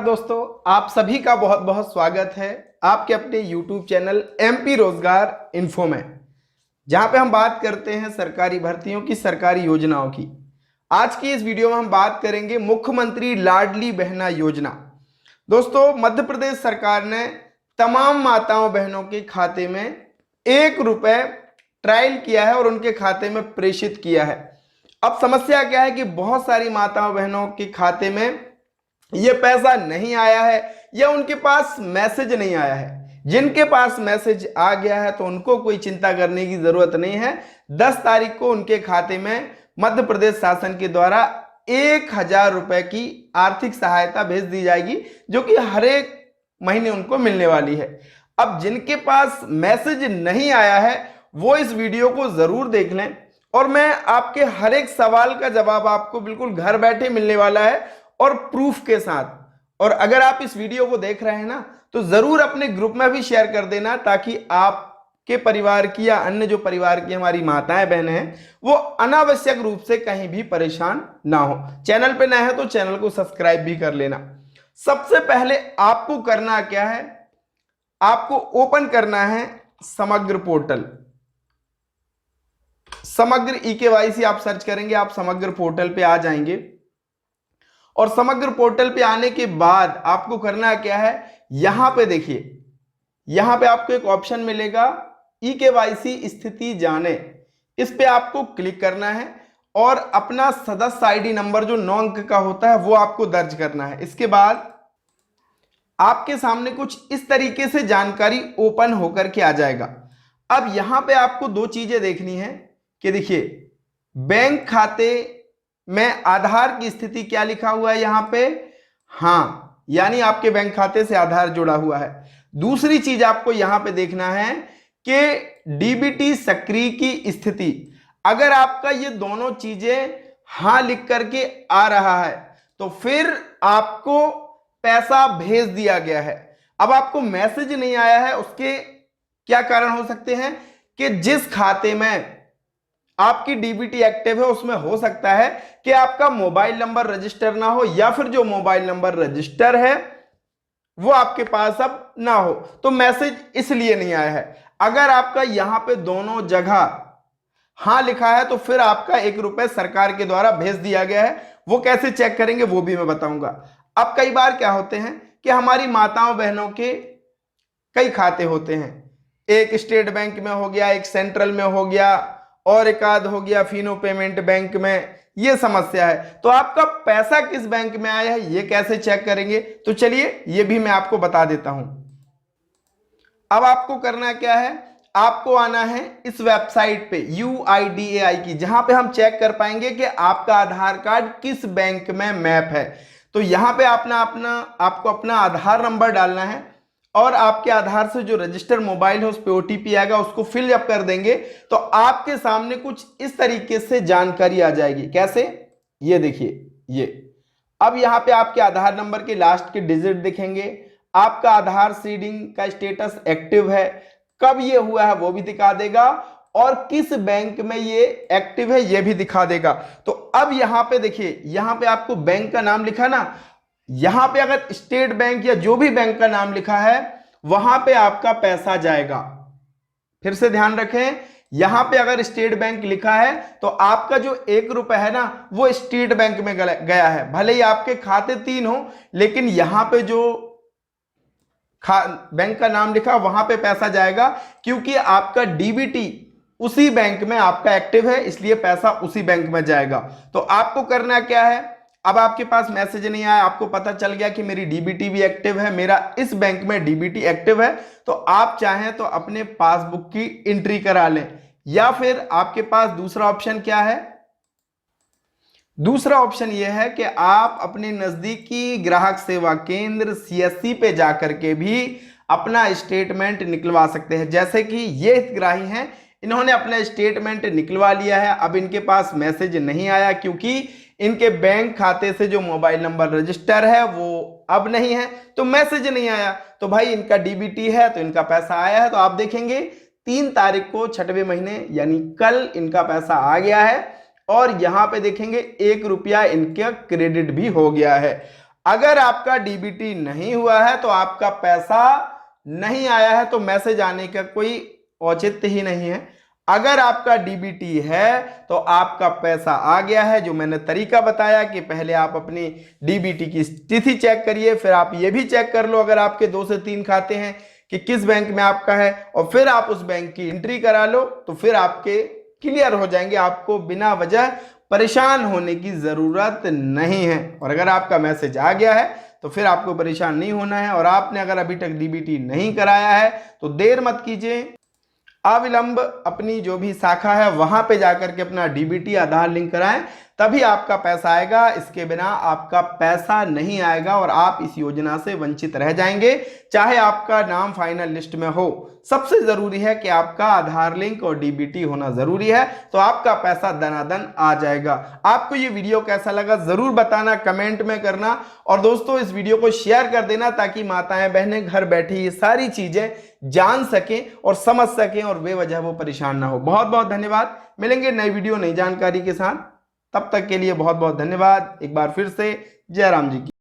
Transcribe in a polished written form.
दोस्तों, आप सभी का बहुत बहुत स्वागत है आपके अपने YouTube चैनल MP रोजगार इन्फो में, जहां पे हम बात करते हैं सरकारी भर्तियों की, सरकारी योजनाओं की। आज की इस वीडियो में हम बात करेंगे मुख्यमंत्री लाडली बहना योजना। दोस्तों, मध्य प्रदेश सरकार ने तमाम माताओं बहनों के खाते में ₹1 ट्रायल किया है और उनके खाते में प्रेषित किया है। अब समस्या क्या है कि बहुत सारी माताओं बहनों के खाते में ये पैसा नहीं आया है या उनके पास मैसेज नहीं आया है। जिनके पास मैसेज आ गया है तो उनको कोई चिंता करने की जरूरत नहीं है। 10 तारीख को उनके खाते में मध्य प्रदेश शासन के द्वारा ₹1000 की आर्थिक सहायता भेज दी जाएगी, जो कि हर एक महीने उनको मिलने वाली है। अब जिनके पास मैसेज नहीं आया है वो इस वीडियो को जरूर देख लें और मैं आपके हर एक सवाल का जवाब आपको बिल्कुल घर बैठे मिलने वाला है और प्रूफ के साथ। और अगर आप इस वीडियो को देख रहे हैं ना, तो जरूर अपने ग्रुप में भी शेयर कर देना, ताकि आपके परिवार की या अन्य जो परिवार की हमारी माताएं बहनें हैं वो अनावश्यक रूप से कहीं भी परेशान ना हो। चैनल पे नए हैं तो चैनल को सब्सक्राइब भी कर लेना। सबसे पहले आपको करना क्या है, आपको ओपन करना है समग्र पोर्टल। समग्र eKYC आप सर्च करेंगे, आप समग्र पोर्टल पे आ जाएंगे और समग्र पोर्टल पे आने के बाद आपको करना क्या है, यहां पे देखिए, यहां पे आपको एक ऑप्शन मिलेगा eKYC स्थिति जाने। इस पे आपको क्लिक करना है और अपना सदस्य आईडी नंबर जो 9 अंक का होता है वो आपको दर्ज करना है। इसके बाद आपके सामने कुछ इस तरीके से जानकारी ओपन होकर के आ जाएगा। अब यहां पे आपको दो चीजें देखनी है कि देखिए, बैंक खाते में आधार की स्थिति क्या लिखा हुआ है यहां पे, हाँ, यानी आपके बैंक खाते से आधार जुड़ा हुआ है। दूसरी चीज आपको यहां पे देखना है कि डीबीटी सक्रिय की स्थिति। अगर आपका ये दोनों चीजें हाँ लिख करके आ रहा है तो फिर आपको पैसा भेज दिया गया है। अब आपको मैसेज नहीं आया है, उसके क्या कारण हो सकते हैं कि जिस खाते में आपकी डीबीटी एक्टिव है उसमें हो सकता है कि आपका मोबाइल नंबर रजिस्टर ना हो, या फिर जो मोबाइल नंबर रजिस्टर है वो आपके पास अब ना हो, तो मैसेज इसलिए नहीं आया है। अगर आपका यहां पे दोनों जगह हां लिखा है तो फिर आपका ₹1 सरकार के द्वारा भेज दिया गया है। वो कैसे चेक करेंगे वो भी मैं बताऊंगा। अब कई बार क्या होते हैं कि हमारी माताओं बहनों के कई खाते होते हैं, एक स्टेट बैंक में हो गया, एक सेंट्रल में हो गया और एक आध हो गया फिनो पेमेंट बैंक में। ये समस्या है, तो आपका पैसा किस बैंक में आया है ये कैसे चेक करेंगे, तो चलिए ये भी मैं आपको बता देता हूं। अब आपको करना क्या है, आपको आना है इस वेबसाइट पे UIDAI की, जहां पे हम चेक कर पाएंगे कि आपका आधार कार्ड किस बैंक में मैप है। तो यहां पे आपको अपना आधार नंबर डालना है और आपके आधार से जो रजिस्टर मोबाइल है उस पे OTP आएगा, उसको फिल अप कर देंगे तो आपके सामने कुछ इस तरीके से जानकारी आ जाएगी। कैसे, ये देखिए, ये अब यहाँ पे आपके आधार नंबर के लास्ट के डिजिट दिखेंगे, आपका आधार सीडिंग का स्टेटस एक्टिव है, कब ये हुआ है वो भी दिखा देगा और किस बैंक में ये एक्टिव है ये भी दिखा देगा। तो अब यहाँ पे देखिए, यहाँ पे आपको बैंक का नाम लिखा ना, यहां पे अगर स्टेट बैंक या जो भी बैंक का नाम लिखा है वहां पे आपका पैसा जाएगा। फिर से ध्यान रखें, यहां पे अगर स्टेट बैंक लिखा है तो आपका जो ₹1 है ना वो स्टेट बैंक में गया है। भले ही आपके खाते 3 हो, लेकिन यहां पे जो बैंक का नाम लिखा वहां पे पैसा जाएगा, क्योंकि आपका डीबीटी उसी बैंक में आपका एक्टिव है, इसलिए पैसा उसी बैंक में जाएगा। तो आपको करना क्या है, अब आपके पास मैसेज नहीं आया, आपको पता चल गया कि मेरी डीबीटी भी एक्टिव है, मेरा इस बैंक में डीबीटी एक्टिव है, तो आप चाहें तो अपने पासबुक की एंट्री करा लें। या फिर आपके पास दूसरा ऑप्शन क्या है, दूसरा ऑप्शन यह है कि आप अपने नजदीकी ग्राहक सेवा केंद्र CSC पे जाकर के भी अपना स्टेटमेंट निकलवा सकते हैं। जैसे कि ये हितग्राही हैं, इन्होंने अपना स्टेटमेंट निकलवा लिया है, अब इनके पास मैसेज नहीं आया क्योंकि इनके बैंक खाते से जो मोबाइल नंबर रजिस्टर है वो अब नहीं है, तो मैसेज नहीं आया। तो भाई इनका डीबीटी है तो इनका पैसा आया है। तो आप देखेंगे 3 तारीख को 6वें महीने यानी कल इनका पैसा आ गया है और यहां पे देखेंगे ₹1 इनका क्रेडिट भी हो गया है। अगर आपका डीबीटी नहीं हुआ है तो आपका पैसा नहीं आया है, तो मैसेज आने का कोई औचित्य ही नहीं है। अगर आपका डीबीटी है तो आपका पैसा आ गया है। जो मैंने तरीका बताया कि पहले आप अपनी डीबीटी की तिथि चेक करिए, फिर आप ये भी चेक कर लो अगर आपके 2 से 3 खाते हैं कि किस बैंक में आपका है, और फिर आप उस बैंक की एंट्री करा लो, तो फिर आपके क्लियर हो जाएंगे। आपको बिना वजह परेशान होने की जरूरत नहीं है। और अगर आपका मैसेज आ गया है तो फिर आपको परेशान नहीं होना है। और आपने अगर अभी तक डीबीटी नहीं कराया है तो देर मत कीजिए, अविलंब अपनी जो भी शाखा है वहां पे जाकर के अपना डीबीटी आधार लिंक कराएं, तभी आपका पैसा आएगा। इसके बिना आपका पैसा नहीं आएगा और आप इस योजना से वंचित रह जाएंगे, चाहे आपका नाम फाइनल लिस्ट में हो। सबसे जरूरी है कि आपका आधार लिंक और डीबीटी होना जरूरी है, तो आपका पैसा दनादन आ जाएगा। आपको ये वीडियो कैसा लगा जरूर बताना, कमेंट में करना। और दोस्तों इस वीडियो को शेयर कर देना ताकि माताएं बहनें घर बैठी ये सारी चीजें जान सकें और समझ सकें और बेवजह वो परेशान ना हो। बहुत बहुत धन्यवाद। मिलेंगे नई वीडियो नई जानकारी के साथ, तब तक के लिए बहुत बहुत धन्यवाद। एक बार फिर से जय राम जी की।